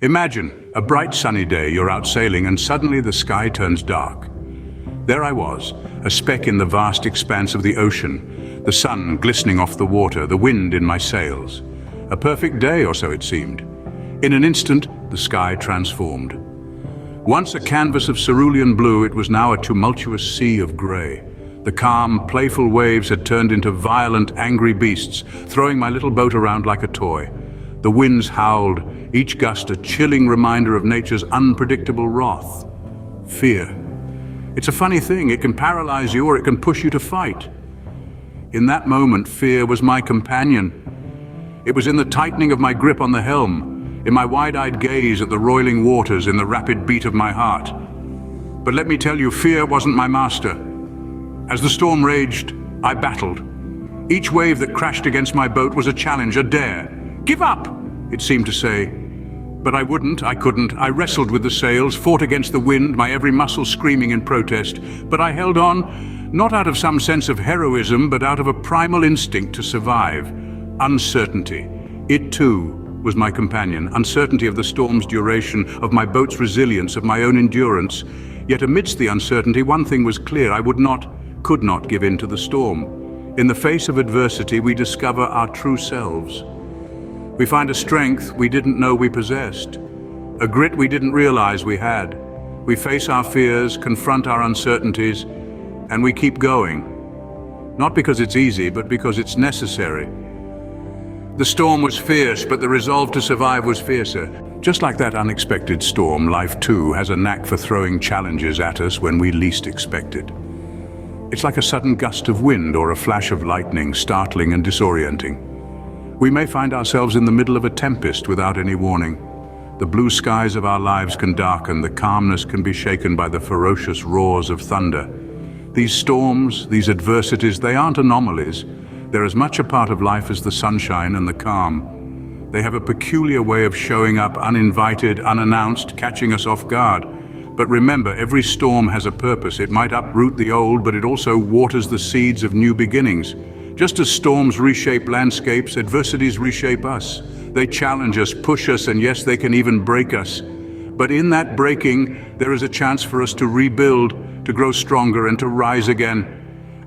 Imagine a bright sunny day, you're out sailing and suddenly the sky turns dark. There I was, a speck in the vast expanse of the ocean, the sun glistening off the water, the wind in my sails. A perfect day, or so it seemed. In an instant, the sky transformed. Once a canvas of cerulean blue, it was now a tumultuous sea of grey. The calm, playful waves had turned into violent, angry beasts, throwing my little boat around like a toy. The winds howled, each gust a chilling reminder of nature's unpredictable wrath. Fear. It's a funny thing, it can paralyze you or it can push you to fight. In that moment, fear was my companion. It was in the tightening of my grip on the helm, in my wide-eyed gaze at the roiling waters, in the rapid beat of my heart. But let me tell you, fear wasn't my master. As the storm raged, I battled. Each wave that crashed against my boat was a challenge, a dare. "Give up!" it seemed to say. But I wouldn't, I couldn't. I wrestled with the sails, fought against the wind, my every muscle screaming in protest. But I held on, not out of some sense of heroism, but out of a primal instinct to survive. Uncertainty. It too was my companion. Uncertainty of the storm's duration, of my boat's resilience, of my own endurance. Yet amidst the uncertainty, one thing was clear: I could not give in to the storm. In the face of adversity, we discover our true selves. We find a strength we didn't know we possessed, a grit we didn't realize we had. We face our fears, confront our uncertainties, and we keep going. Not because it's easy, but because it's necessary. The storm was fierce, but the resolve to survive was fiercer. Just like that unexpected storm, life too has a knack for throwing challenges at us when we least expect it. It's like a sudden gust of wind or a flash of lightning, startling and disorienting. We may find ourselves in the middle of a tempest without any warning. The blue skies of our lives can darken, the calmness can be shaken by the ferocious roars of thunder. These storms, these adversities, they aren't anomalies. They're as much a part of life as the sunshine and the calm. They have a peculiar way of showing up uninvited, unannounced, catching us off guard. But remember, every storm has a purpose. It might uproot the old, but it also waters the seeds of new beginnings. Just as storms reshape landscapes, adversities reshape us. They challenge us, push us, and yes, they can even break us. But in that breaking, there is a chance for us to rebuild, to grow stronger, and to rise again.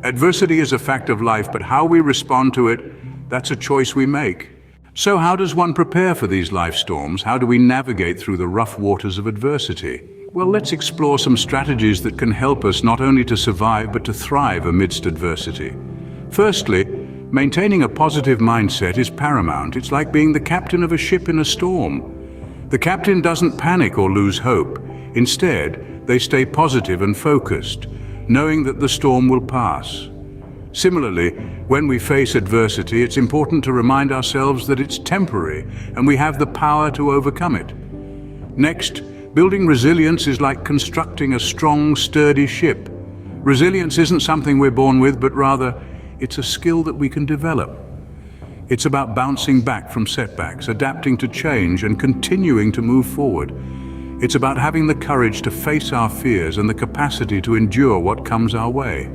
Adversity is a fact of life, but how we respond to it, that's a choice we make. So how does one prepare for these life storms? How do we navigate through the rough waters of adversity? Well, let's explore some strategies that can help us not only to survive, but to thrive amidst adversity. Firstly, maintaining a positive mindset is paramount. It's like being the captain of a ship in a storm. The captain doesn't panic or lose hope. Instead, they stay positive and focused, knowing that the storm will pass. Similarly, when we face adversity, it's important to remind ourselves that it's temporary and we have the power to overcome it. Next, building resilience is like constructing a strong, sturdy ship. Resilience isn't something we're born with, but rather, it's a skill that we can develop. It's about bouncing back from setbacks, adapting to change, and continuing to move forward. It's about having the courage to face our fears and the capacity to endure what comes our way.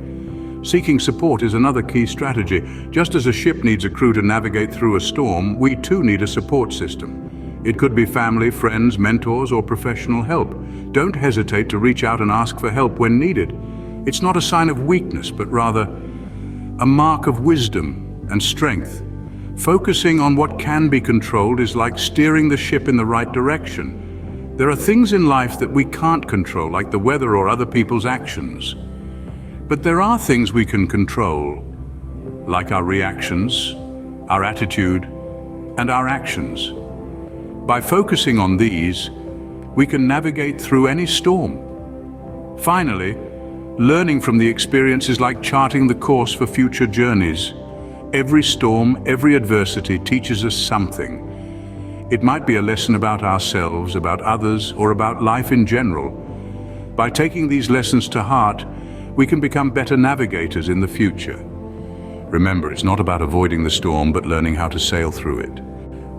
Seeking support is another key strategy. Just as a ship needs a crew to navigate through a storm, we too need a support system. It could be family, friends, mentors, or professional help. Don't hesitate to reach out and ask for help when needed. It's not a sign of weakness, but rather a mark of wisdom and strength. Focusing on what can be controlled is like steering the ship in the right direction. There are things in life that we can't control, like the weather or other people's actions. But there are things we can control, like our reactions, our attitude, and our actions. By focusing on these, we can navigate through any storm. Finally, learning from the experience is like charting the course for future journeys. Every storm, every adversity teaches us something. It might be a lesson about ourselves, about others, or about life in general. By taking these lessons to heart, we can become better navigators in the future. Remember, it's not about avoiding the storm, but learning how to sail through it.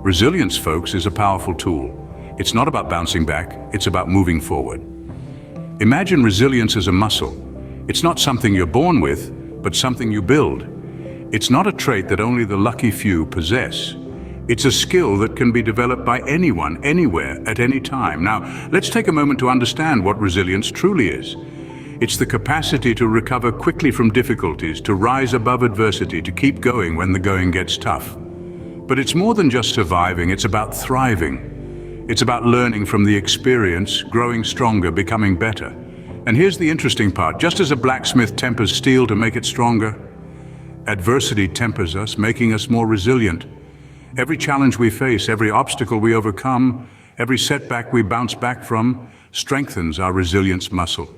Resilience, folks, is a powerful tool. It's not about bouncing back, it's about moving forward. Imagine resilience as a muscle. It's not something you're born with, but something you build. It's not a trait that only the lucky few possess. It's a skill that can be developed by anyone, anywhere, at any time. Now, let's take a moment to understand what resilience truly is. It's the capacity to recover quickly from difficulties, to rise above adversity, to keep going when the going gets tough. But it's more than just surviving, it's about thriving. It's about learning from the experience, growing stronger, becoming better. And here's the interesting part. Just as a blacksmith tempers steel to make it stronger, adversity tempers us, making us more resilient. Every challenge we face, every obstacle we overcome, every setback we bounce back from, strengthens our resilience muscle.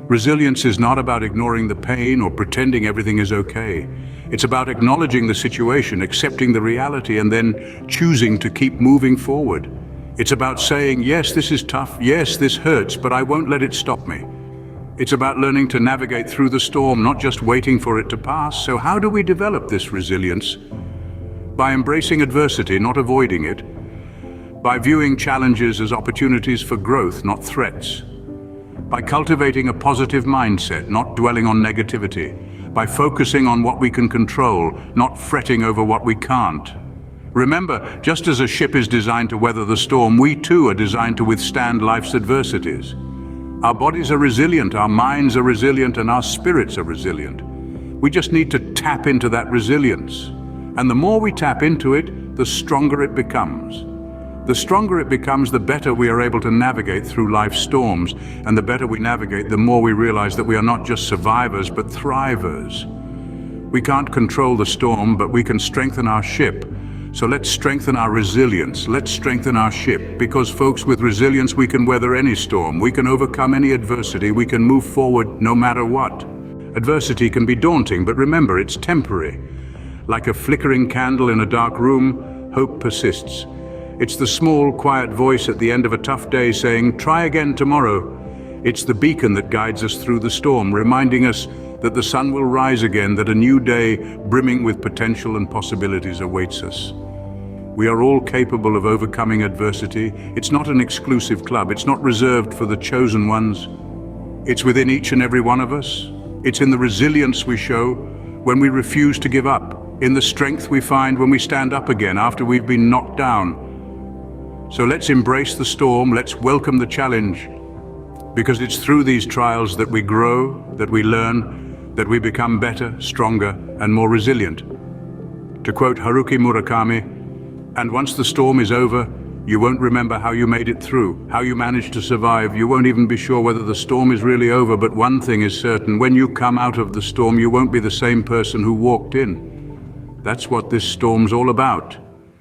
Resilience is not about ignoring the pain or pretending everything is okay. It's about acknowledging the situation, accepting the reality, and then choosing to keep moving forward. It's about saying, yes, this is tough, yes, this hurts, but I won't let it stop me. It's about learning to navigate through the storm, not just waiting for it to pass. So how do we develop this resilience? By embracing adversity, not avoiding it. By viewing challenges as opportunities for growth, not threats. By cultivating a positive mindset, not dwelling on negativity. By focusing on what we can control, not fretting over what we can't. Remember, just as a ship is designed to weather the storm, we too are designed to withstand life's adversities. Our bodies are resilient, our minds are resilient, and our spirits are resilient. We just need to tap into that resilience. And the more we tap into it, the stronger it becomes. The stronger it becomes, the better we are able to navigate through life's storms. And the better we navigate, the more we realize that we are not just survivors, but thrivers. We can't control the storm, but we can strengthen our ship. So let's strengthen our resilience. Let's strengthen our ship. Because folks, with resilience, we can weather any storm. We can overcome any adversity. We can move forward no matter what. Adversity can be daunting, but remember, it's temporary. Like a flickering candle in a dark room, hope persists. It's the small, quiet voice at the end of a tough day saying, try again tomorrow. It's the beacon that guides us through the storm, reminding us that the sun will rise again, that a new day brimming with potential and possibilities awaits us. We are all capable of overcoming adversity. It's not an exclusive club. It's not reserved for the chosen ones. It's within each and every one of us. It's in the resilience we show when we refuse to give up, in the strength we find when we stand up again after we've been knocked down. So let's embrace the storm, let's welcome the challenge, because it's through these trials that we grow, that we learn, that we become better, stronger, and more resilient. To quote Haruki Murakami, and once the storm is over, you won't remember how you made it through, how you managed to survive. You won't even be sure whether the storm is really over, but one thing is certain, when you come out of the storm, you won't be the same person who walked in. That's what this storm's all about.